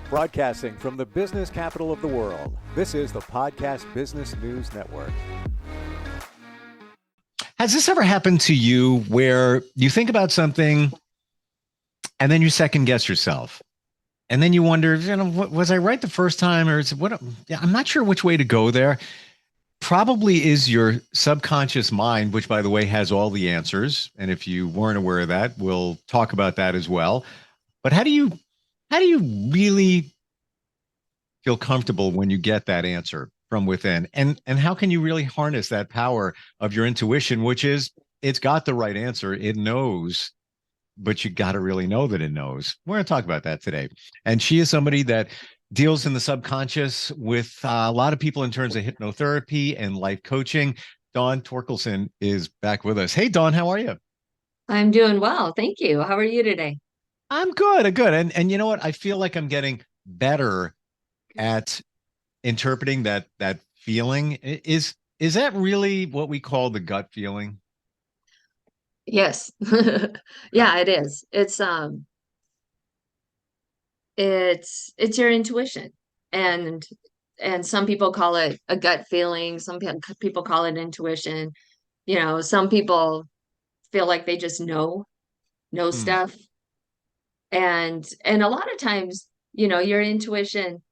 Broadcasting from the business capital of the world, this is the Podcast Business News Network. Has this ever happened to you where you think about something and then you second guess yourself? And then you wonder, was I right the first time, or is it what? I'm not sure which way to go there. Probably is your subconscious mind, which, by the way, has all the answers. And if you weren't aware of that, we'll talk about that as well. But how do you really feel comfortable when you get that answer from within? And how can you really harness that power of your intuition, which is it's got the right answer, it knows, but you got to really know that it knows. We're going to talk about that today. And she is somebody that deals in the subconscious with a lot of people in terms of hypnotherapy and life coaching. Dawn Torkelson is back with us. Hey, Dawn, how are you? I'm doing well. Thank you. How are you today? I'm good. I'm good. And you know what? I feel like I'm getting better at interpreting that feeling. Is that really what we call the gut feeling? Yes. Yeah, it is. It's your intuition. And some people call it a gut feeling, some people call it intuition. Some people feel like they just know Hmm. stuff. And a lot of times, your intuition,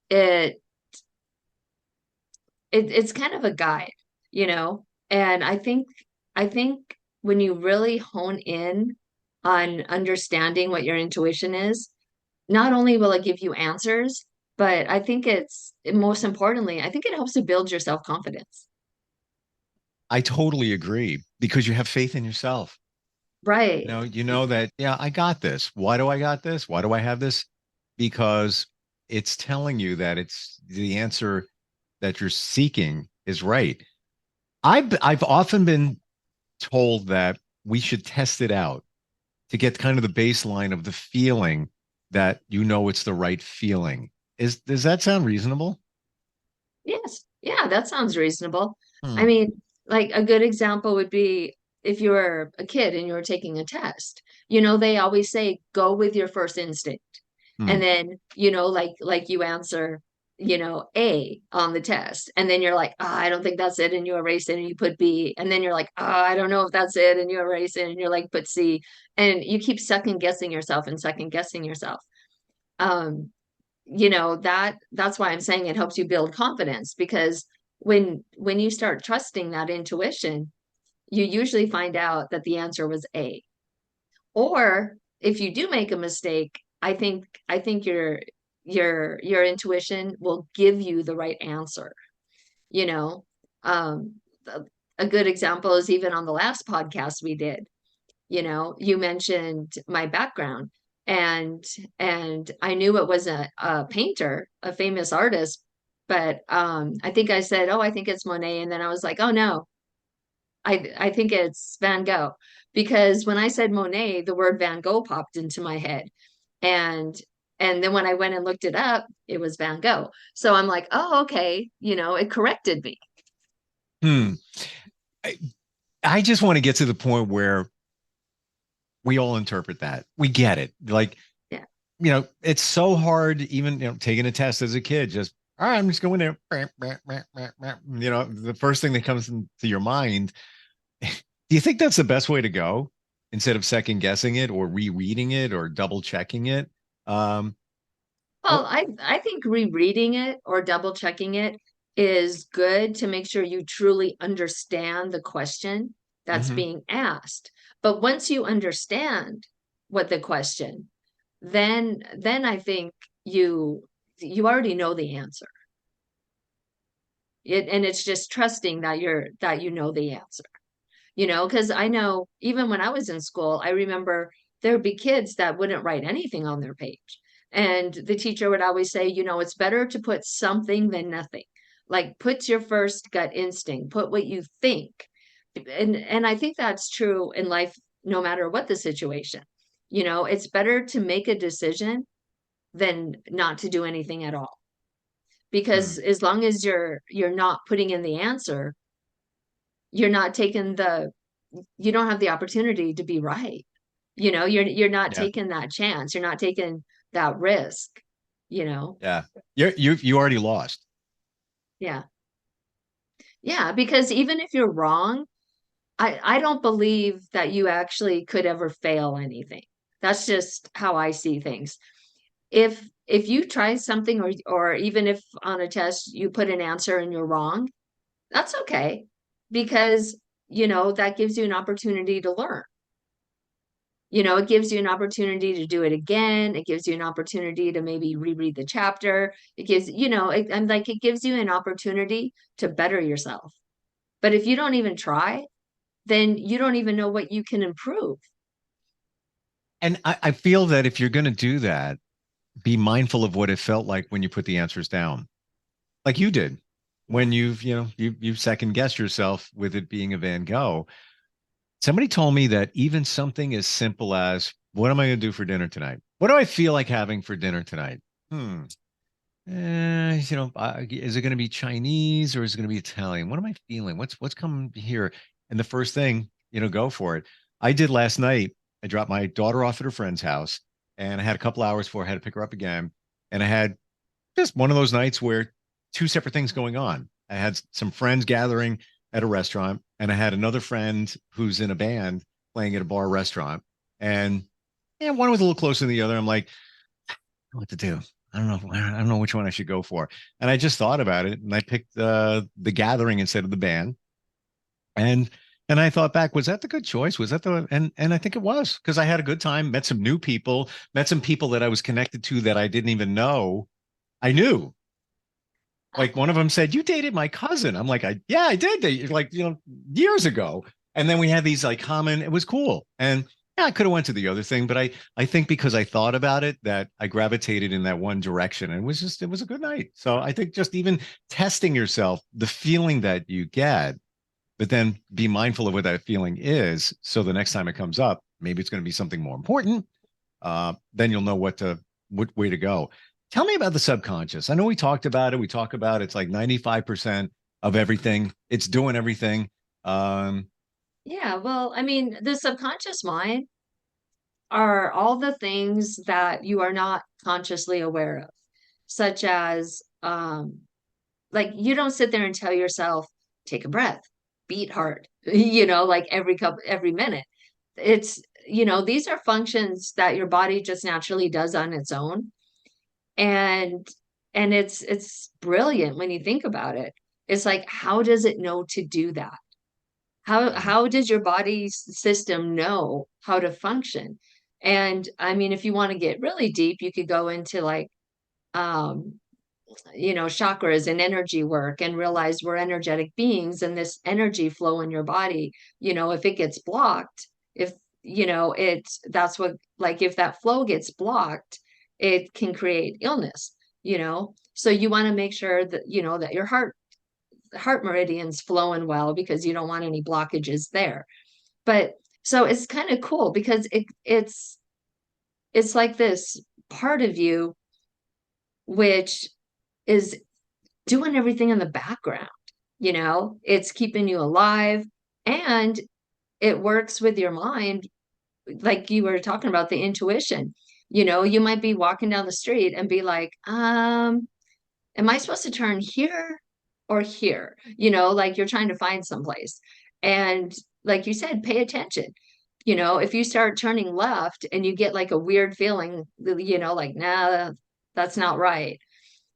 it it's kind of a guide, you know. And I think when you really hone in on understanding what your intuition is, not only will it give you answers, but I think it's most importantly, I think it helps to build your self-confidence. I totally agree because you have faith in yourself. Right. You know that, yeah, I got this. Why do I got this? Why do I have this? Because it's telling you that it's the answer that you're seeking is right. I've often been told that we should test it out to get kind of the baseline of the feeling that it's the right feeling. Does that sound reasonable? Yes. Yeah, that sounds reasonable. I Hmm. mean, like a good example would be if you were a kid and you were taking a test. They always say go with your first instinct. Hmm. And then, like you answer, A on the test. And then you're like, I don't think that's it. And you erase it and you put B. And then you're like, I don't know if that's it. And you erase it and you're like, put C. And you keep second guessing yourself and second guessing yourself. Um, that's why I'm saying it helps you build confidence, because when you start trusting that intuition, you usually find out that the answer was A. Or if you do make a mistake, I think your intuition will give you the right answer. You know, a, a good example is even on the last podcast we did. You mentioned my background, and I knew it was a painter, a famous artist, but I think I said, oh, I think it's Monet, and then I was like, oh no, I think it's Van Gogh, because when I said Monet, the word Van Gogh popped into my head. And then when I went and looked it up, it was Van Gogh. So I'm like, oh, okay, it corrected me. Hmm. I, I just want to get to the point where we all interpret that. We get it. Like, Yeah. it's so hard, even, taking a test as a kid, just, all right, I'm just going there. The first thing that comes into your mind. Do you think that's the best way to go instead of second guessing it or rereading it or double checking it? Um, Well, well, I think rereading it or double checking it is good to make sure you truly understand the question that's mhm. being asked. But once you understand what the question, then I think you already know the answer. And it's just trusting that you know the answer. Because I know even when I was in school, I remember there would be kids that wouldn't write anything on their page. And the teacher would always say, it's better to put something than nothing. Like, put your first gut instinct, put what you think. And I think that's true in life, no matter what the situation. It's better to make a decision than not to do anything at all. Hmm. Because as long as you're not putting in the answer, you're not taking the you don't have the opportunity to be right. You're not Yeah. taking that chance. You're not taking that risk. you know? Yeah. You already lost. Yeah. Yeah. Because even if you're wrong, I don't believe that you actually could ever fail anything. That's just how I see things. If you try something, or even if on a test you put an answer and you're wrong, that's okay, because that gives you an opportunity to learn. It gives you an opportunity to do it again. It gives you an opportunity to maybe reread the chapter. It gives, and like it gives you an opportunity to better yourself. But if you don't even try, then you don't even know what you can improve. And I feel that if you're going to do that, be mindful of what it felt like when you put the answers down, like you did when you've second guessed yourself with it being a Van Gogh. Somebody told me that even something as simple as, what am I going to do for dinner tonight? What do I feel like having for dinner tonight? Hmm. Is it going to be Chinese or is it going to be Italian? What am I feeling? What's coming here? And the first thing, go for it. I did last night. I dropped my daughter off at her friend's house, and I had a couple hours before I had to pick her up again. And I had just one of those nights where two separate things going on. I had some friends gathering at a restaurant, and I had another friend who's in a band playing at a bar restaurant. And yeah, one was a little closer than the other. I'm like, what to do. I don't know. I don't know which one I should go for. And I just thought about it, and I picked the gathering instead of the band. And I thought back, was that the good choice? Was that the and I think it was, because I had a good time, met some new people, met some people that I was connected to that I didn't even know I knew. Like one of them said, "You dated my cousin." I'm like, yeah, I did. Like, years ago. And then we had these like common. It was cool. And yeah, I could have went to the other thing, but I think because I thought about it, that I gravitated in that one direction, and it was a good night. So I think just even testing yourself, the feeling that you get, but then be mindful of what that feeling is. So the next time it comes up, maybe it's going to be something more important. Then you'll know what way to go. Tell me about the subconscious. I know we talked about it. We talk about it's like 95% of everything. It's doing everything. Um, Yeah, well, I mean, the subconscious mind are all the things that you are not consciously aware of, such as like you don't sit there and tell yourself, take a breath, beat hard, like every minute. It's, these are functions that your body just naturally does on its own. And it's brilliant when you think about it. It's like, how does it know to do that? How does your body's system know how to function? And I mean, if you want to get really deep, you could go into like um chakras and energy work and realize we're energetic beings, and this energy flow in your body, if it gets blocked, if it's that's what, like, if that flow gets blocked, it can create illness. So you want to make sure that that your heart meridian's flowing well, because you don't want any blockages there. But so it's kind of cool because it's like this part of you which is doing everything in the background. It's keeping you alive, and it works with your mind, like you were talking about the intuition. You might be walking down the street and be like, am I supposed to turn here or here? Like you're trying to find someplace. And like you said, pay attention. If you start turning left and you get like a weird feeling, like, nah, that's not right,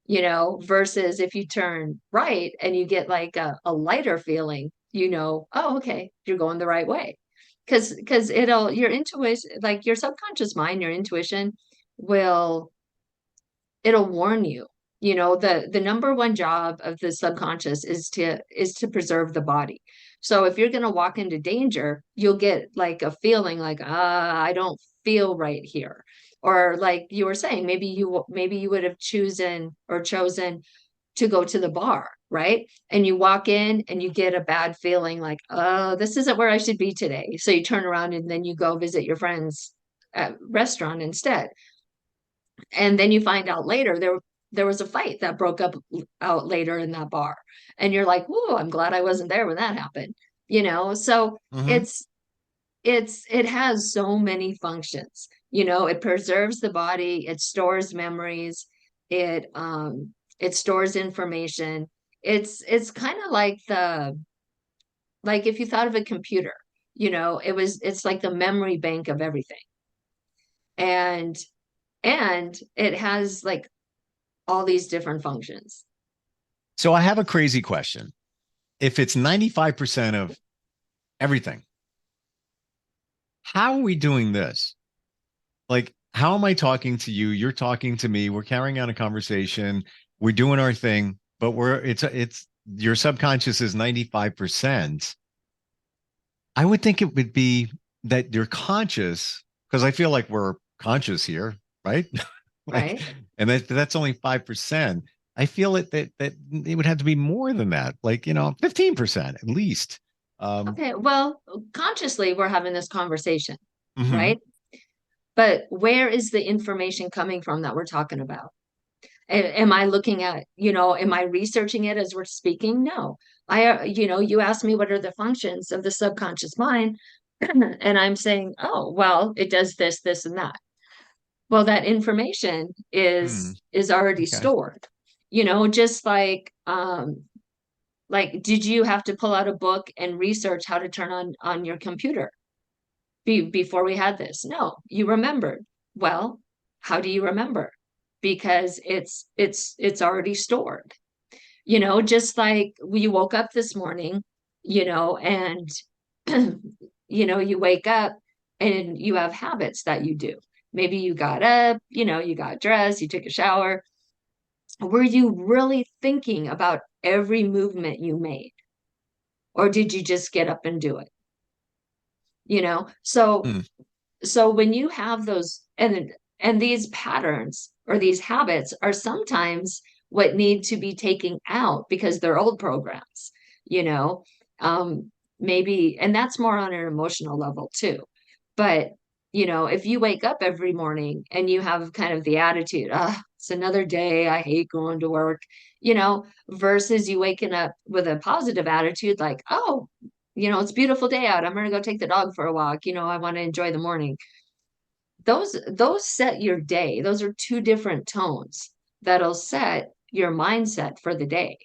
versus if you turn right and you get like a lighter feeling, oh, okay, you're going the right way. Because your intuition, like your subconscious mind, your intuition will, it'll warn you. The number one job of the subconscious is to preserve the body. So if you're going to walk into danger, you'll get like a feeling like, I don't feel right here. Or like you were saying, maybe you would have chosen to go to the bar, right? And you walk in and you get a bad feeling like, oh, this isn't where I should be today. So you turn around and then you go visit your friend's restaurant instead. And then you find out later there was a fight that broke up out later in that bar. And you're like, whoa, I'm glad I wasn't there when that happened. So mhm. it has so many functions. It preserves the body, it stores memories, It stores information. It's kind of like if you thought of a computer, it's like the memory bank of everything. And it has like all these different functions. So I have a crazy question. If it's 95% of everything, how are we doing this? Like, how am I talking to you? You're talking to me. We're carrying on a conversation. We're doing our thing, but it's your subconscious is 95%. I would think it would be that you're conscious, because I feel like we're conscious here, right? Like, Right. and that's only 5%. I feel that it would have to be more than that, like 15% at least. Okay. Well, consciously, we're having this conversation, Mhm. right? But where is the information coming from that we're talking about? Am I looking at, am I researching it as we're speaking? No. You asked me what are the functions of the subconscious mind, and I'm saying, oh, well, it does this, this, and that. Well, that information Hmm. is already Okay. stored. Just like did you have to pull out a book and research how to turn on your computer before we had this? No, you remembered. Well, how do you remember? Because it's already stored. Just like you woke up this morning, and you wake up and you have habits that you do. Maybe you got up, you got dressed, you took a shower. Were you really thinking about every movement you made? Or did you just get up and do it? So Hmm. when you have those, and these patterns or these habits are sometimes what need to be taken out because they're old programs, you know maybe, and that's more on an emotional level too. But if you wake up every morning and you have kind of the attitude, it's another day, I hate going to work, versus you waking up with a positive attitude like, oh, it's a beautiful day out, I'm going to go take the dog for a walk, I want to enjoy the morning. Those set your day. Those are two different tones that'll set your mindset for the day.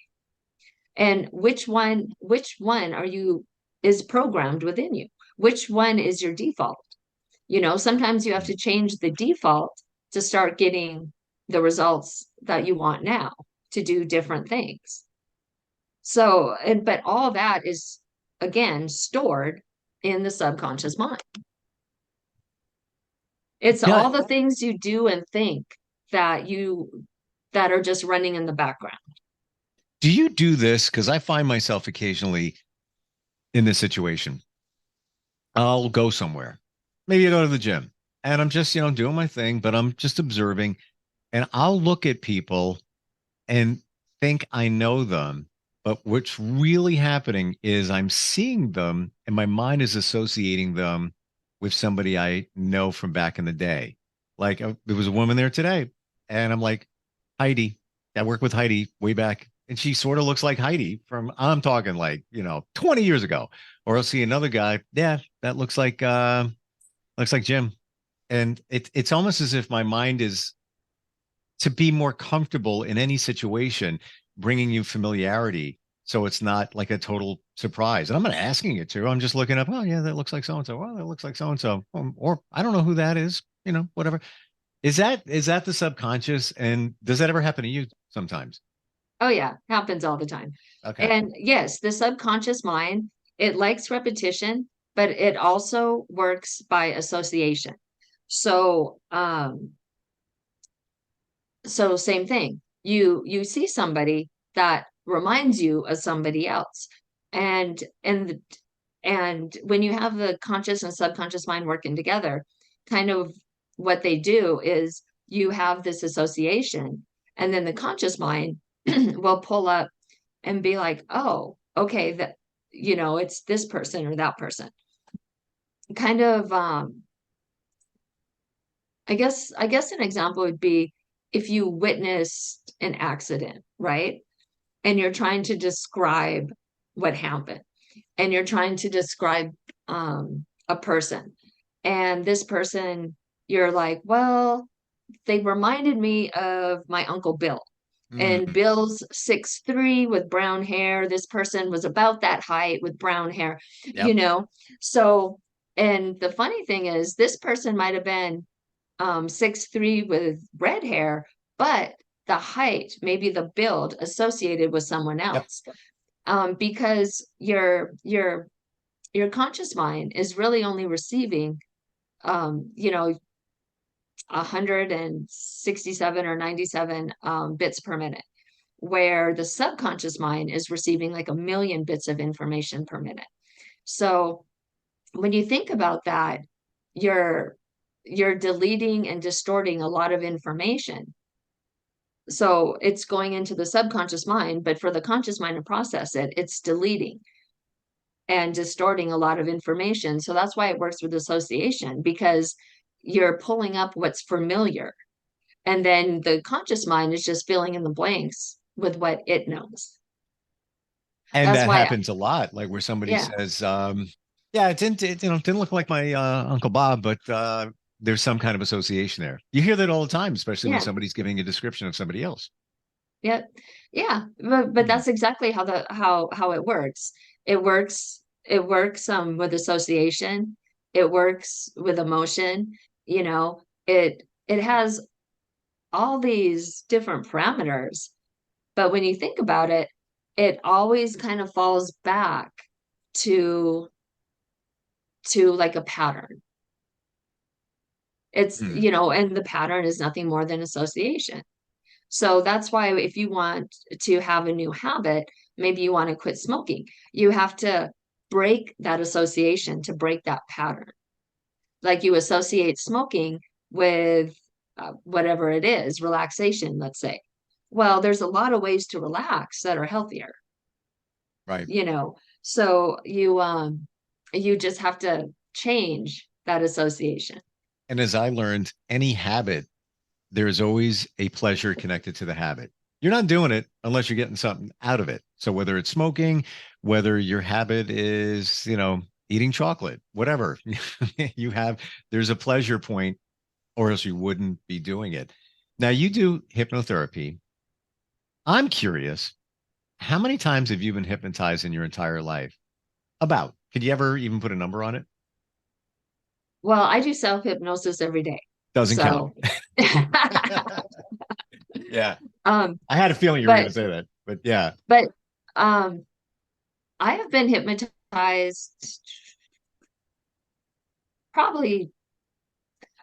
And which one are you is programmed within you? Which one is your default? Sometimes you have to change the default to start getting the results that you want now to do different things. But all that is again stored in the subconscious mind. It's Yeah. all the things you do and think that are just running in the background. Do you do this? Because I find myself occasionally in this situation. I'll go somewhere. Maybe I go to the gym and I'm just, doing my thing, but I'm just observing and I'll look at people and think I know them. But what's really happening is I'm seeing them and my mind is associating them with somebody I know from back in the day. Like there was a woman there today and I'm like, Heidi. I worked with Heidi way back. And she sort of looks like Heidi from, I'm talking like, 20 years ago. Or I'll see another guy. Yeah, that looks like Jim. And it's almost as if my mind is to be more comfortable in any situation, bringing you familiarity. So it's not like a total surprise. And I'm not asking it to. I'm just looking up. Oh, yeah, that looks like so and so. Oh, that looks like so and so. Or I don't know who that is. Whatever. Is that the subconscious? And does that ever happen to you sometimes? Oh yeah, happens all the time. Okay. And yes, the subconscious mind, it likes repetition, but it also works by association. So, same thing. You see somebody that reminds you of somebody else. And when you have the conscious and subconscious mind working together, kind of what they do is you have this association, and then the conscious mind will pull up and be like, oh, okay, that it's this person or that person. Kind of I guess an example would be if you witnessed an accident, right? And you're trying to describe what happened, and you're trying to describe a person. And this person, you're like, well, they reminded me of my Uncle Bill. And Mm, Bill's 6'3" with brown hair. This person was about that height with brown hair, you yep. know. So, and the funny thing is, this person might have been 6'3" with red hair, but the height, maybe the build associated with someone Yep. else. Because your conscious mind is really only receiving, you know, 167 or 97 bits per minute, where the subconscious mind is receiving like a million bits of information per minute. So when you think about that, you're you're deleting and distorting a lot of information. So it's going into the subconscious mind, but for the conscious mind to process it, it's deleting and distorting a lot of information. So that's why it works with association, because you're pulling up what's familiar. And then the conscious mind is just filling in the blanks with what it knows. And That's that why, happens a lot, like where somebody yeah, says, yeah, didn't look like my Uncle Bob, but there's some kind of association there. You hear that all the time, especially when yeah, somebody's giving a description of somebody else. yeah, yeah. But Hmm. that's exactly how it works. It works with association. It works with emotion. It has all these different parameters. But when you think about it, it always kind of falls back to like a pattern. Hmm. And the pattern is nothing more than association. So that's why if you want to have a new habit, maybe you want to quit smoking, you have to break that association to break that pattern. Like you associate smoking with whatever it is, relaxation, let's say. Well, there's a lot of ways to relax that are healthier, Right. you know. So you just have to change that association. And as I learned, any habit, there's always a pleasure connected to the habit. You're not doing it unless you're getting something out of it. So whether it's smoking, whether your habit is, eating chocolate, whatever you have, there's a pleasure point, or else you wouldn't be doing it. Now you do hypnotherapy. I'm curious, how many times have you been hypnotized in your entire life? About. Could you ever even put a number on it? Well, I do self hypnosis every day. Doesn't count. So Yeah. um I had a feeling you were going but to say that, but yeah. but um I have been hypnotized probably,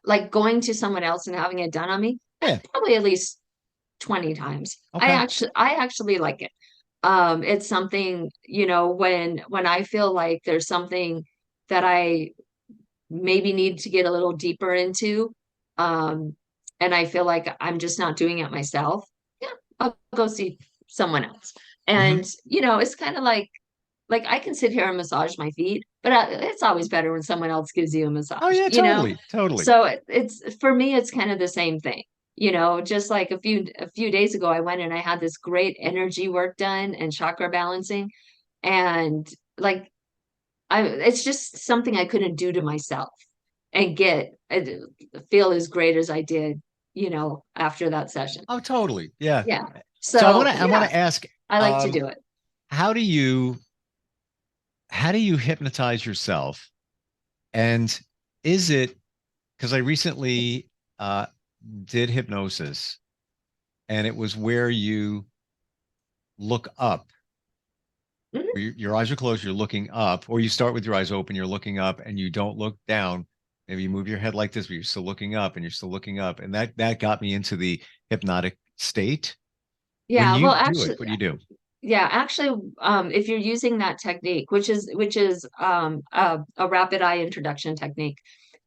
like, going to someone else and having it done on me, Yeah. probably at least 20 times. Okay. I actually like it. It's something, when I feel like there's something that I maybe need to get a little deeper into, um, and I feel like I'm just not doing it myself. Yeah, I'll go see someone else. Hmm. And, it's kind of like I can sit here and massage my feet, but it's always better when someone else gives you a Oh massage, yeah, totally, totally. So it's for me, it's kind of the same thing. Just like a few days ago, I went and I had this great energy work done and chakra balancing, and like it's just something I couldn't do to myself and feel as great as I did, after that session. Oh, totally. Yeah. Yeah. So So I want yeah, to ask, I like to um, do it. how do you how do you hypnotize yourself? And is it because I recently did hypnosis, and it was where you look up, Mhm. where your eyes are closed, you're looking up, or you start with your eyes open, you're looking up, and you don't look down. Maybe you move your head like this, but you're still looking up, and you're still looking up, and that got me into the hypnotic state. When Yeah, you well, do it, actually, what do you do? yeah, actually, if you're using that technique, which is a rapid eye introduction technique,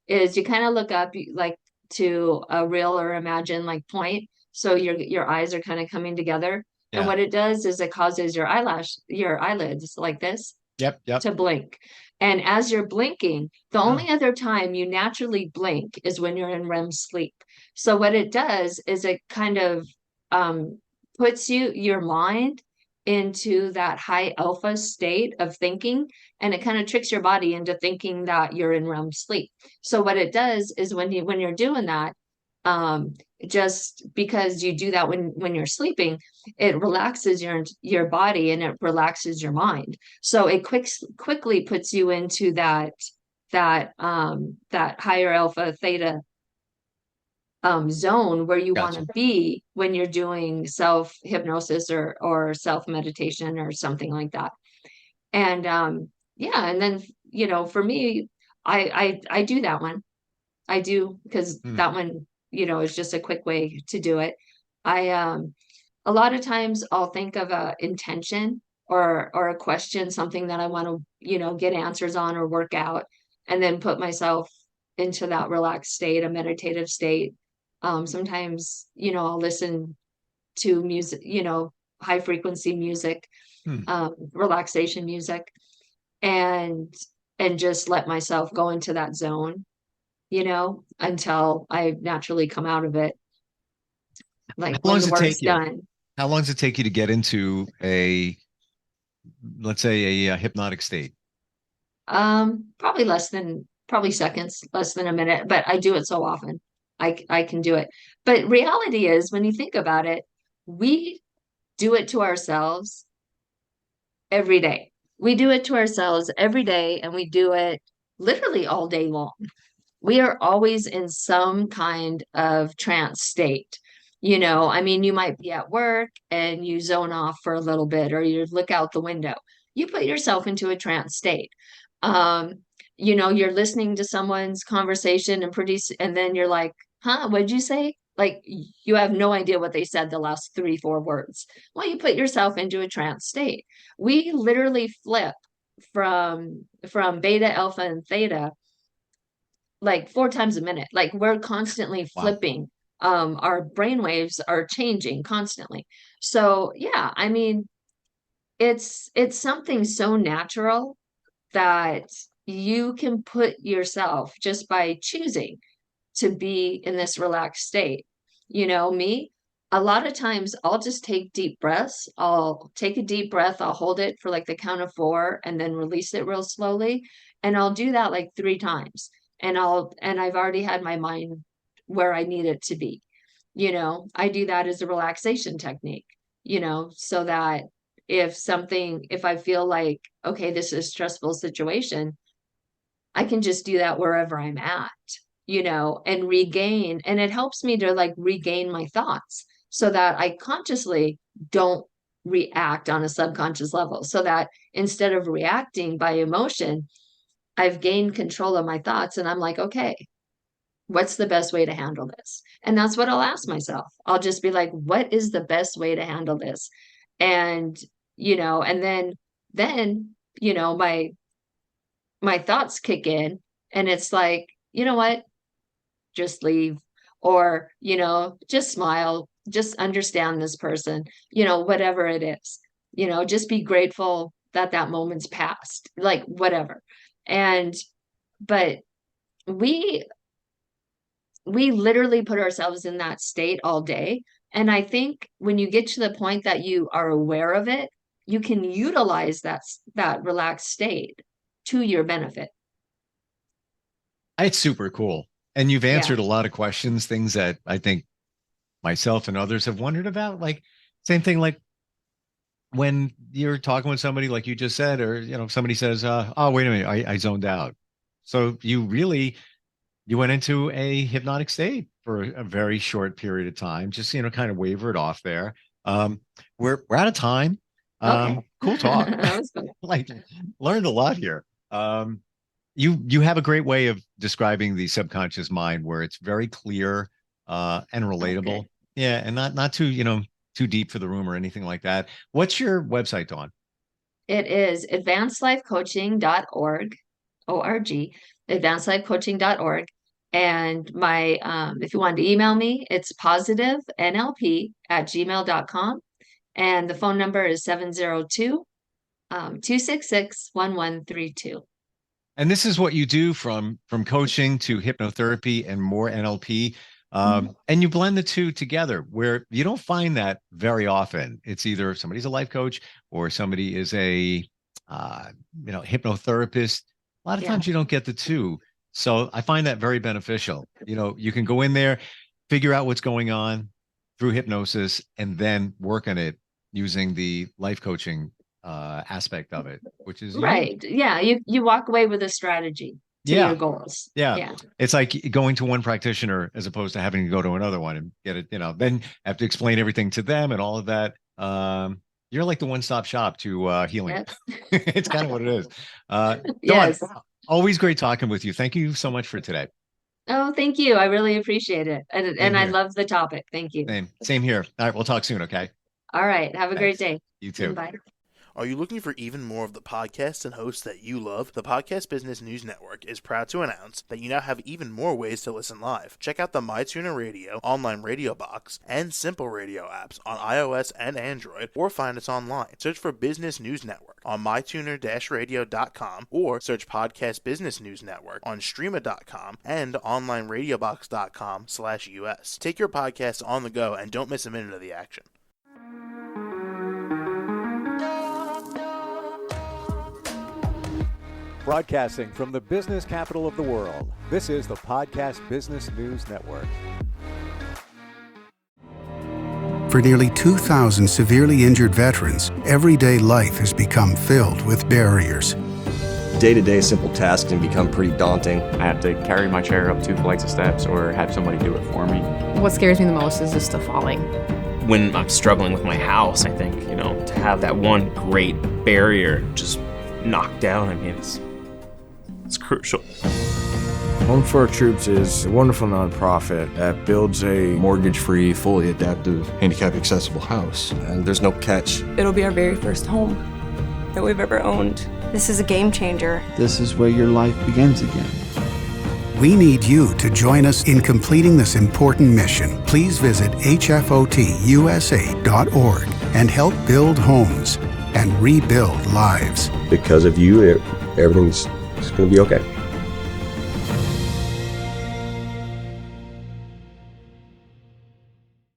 is you kind of look up like to a real or imagine like point, so your eyes are kind of coming together, and Yeah. what it does is it causes your eyelids like this Yep. Yep. to blink. And as you're blinking, the Oh, only other time you naturally blink is when you're in REM sleep. So what it does is it kind of um, puts your mind into that high alpha state of thinking, and it kind of tricks your body into thinking that you're in REM sleep. So what it does is when you're doing that, um, just because you do that when you're sleeping, it relaxes your body and it relaxes your mind. So it quickly puts you into that higher alpha theta zone where you want Gotcha. to be when you're doing self hypnosis or self meditation or something like that. And yeah, and then for me, I do that one. I do, because Hmm. that one, is just a quick way to do it. I A lot of times I'll think of a intention or a question, something that I want to, get answers on or work out, and then put myself into that relaxed state, a meditative state. Sometimes, I'll listen to music, high frequency music, Hmm. relaxation music, and just let myself go into that zone, until I naturally come out of it, How like long when does the it take work's you? done. How long does it take you to get into let's say, a hypnotic state? Probably seconds, less than a minute, but I do it so often. I can do it. But reality is, when you think about it, we do it to ourselves every day. We do it to ourselves every day, and we do it literally all day long. We are always in some kind of trance state. I mean, you might be at work and you zone off for a little bit, or you look out the window. You put yourself into a trance state. Um, you're listening to someone's conversation and then you're like, huh, what'd you say? Like, you have no idea what they said the last three, four words. Well, you put yourself into a trance state. We literally flip from beta, alpha, and theta like four times a minute. Like, we're constantly Wow. flipping. Our brain waves are changing constantly. So yeah, I mean, it's something so natural that you can put yourself, just by choosing to be in this relaxed state. Me, a lot of times I'll just take deep breaths. I'll take a deep breath, I'll hold it for like the count of four and then release it real slowly. And I'll do that like three times. And I've already had my mind where I need it to be. I do that as a relaxation technique, so that if I feel like, okay, this is a stressful situation, I can just do that wherever I'm at, and regain. And it helps me to like regain my thoughts so that I consciously don't react on a subconscious level. So that instead of reacting by emotion, I've gained control of my thoughts and I'm like, okay, what's the best way to handle this? And that's what I'll ask myself. I'll just be like, what is the best way to handle this? And, and then, my thoughts kick in and it's like, you know what? Just leave, or just smile, just understand this person, whatever it is, just be grateful that that moment's passed, like whatever. And but we we literally put ourselves in that state all day, and I think when you get to the point that you are aware of it, you can utilize that relaxed state to your benefit. It's super cool. And you've Yeah. answered a lot of questions, things that I think myself and others have wondered about. Like, same thing, like when you're talking with somebody, like you just said, or, somebody says, oh, wait a minute, I zoned out. So you went into a hypnotic state for a very short period of time, just, kind of wavered off there. Um, we're out of time. Okay. Cool talk. That was fun. Like, learned a lot here. You have a great way of describing the subconscious mind where it's very clear and Oh, good. relatable. Yeah, and not too, too deep for the room or anything like that. What's your website, Dawn? It is advancedlifecoaching.org, O-R-G, advancedlifecoaching.org. And if you wanted to email me, it's positivenlp@gmail.com. And the phone number is 702 266 1132. And this is what you do from coaching to hypnotherapy and more NLP. And you blend the two together where you don't find that very often. It's either somebody's a life coach or somebody is a uh, hypnotherapist. A lot of Yeah. times you don't get the two. So I find that very beneficial. You can go in there. figure out what's going on through hypnosis, and then work on it using the life coaching aspect of it, which is right. Yeah. You walk away with a strategy to yeah. your goals. Yeah. Yeah. It's like going to one practitioner as opposed to having to go to another one and get it, then have to explain everything to them and all of that. You're like the one-stop shop to healing. Yep. It's kind of what it is. Yes. Dawn, always great talking with you. Thank you so much for today. Oh, thank you. I really appreciate it. And I here. love the topic. Thank you. Same here. All right. We'll talk soon. Okay. All right. Have a great day. You too. Bye. Are you looking for even more of the podcasts and hosts that you love? The Podcast Business News Network is proud to announce that you now have even more ways to listen live. Check out the MyTuner Radio, online radio box, and Simple Radio apps on iOS and Android, or find us online. Search for Business News Network on mytuner-radio.com, or search Podcast Business News Network on streama.com and onlineradiobox.com/US. Take your podcast on the go and don't miss a minute of the action. Broadcasting from the business capital of the world, this is the Podcast Business News Network. For nearly 2,000 severely injured veterans, everyday life has become filled with barriers. Day-to-day simple tasks can become pretty daunting. I have to carry my chair up 2 flights of steps or have somebody do it for me. What scares me the most is just the falling. When I'm struggling with my house, I think, to have that one great barrier just knocked down, it's crucial. Home for Our Troops is a wonderful nonprofit that builds a mortgage-free, fully adaptive, handicap-accessible house. And there's no catch. It'll be our very first home that we've ever owned. This is a game changer. This is where your life begins again. We need you to join us in completing this important mission. Please visit hfotusa.org and help build homes and rebuild lives. Because of you, everything's going to be okay.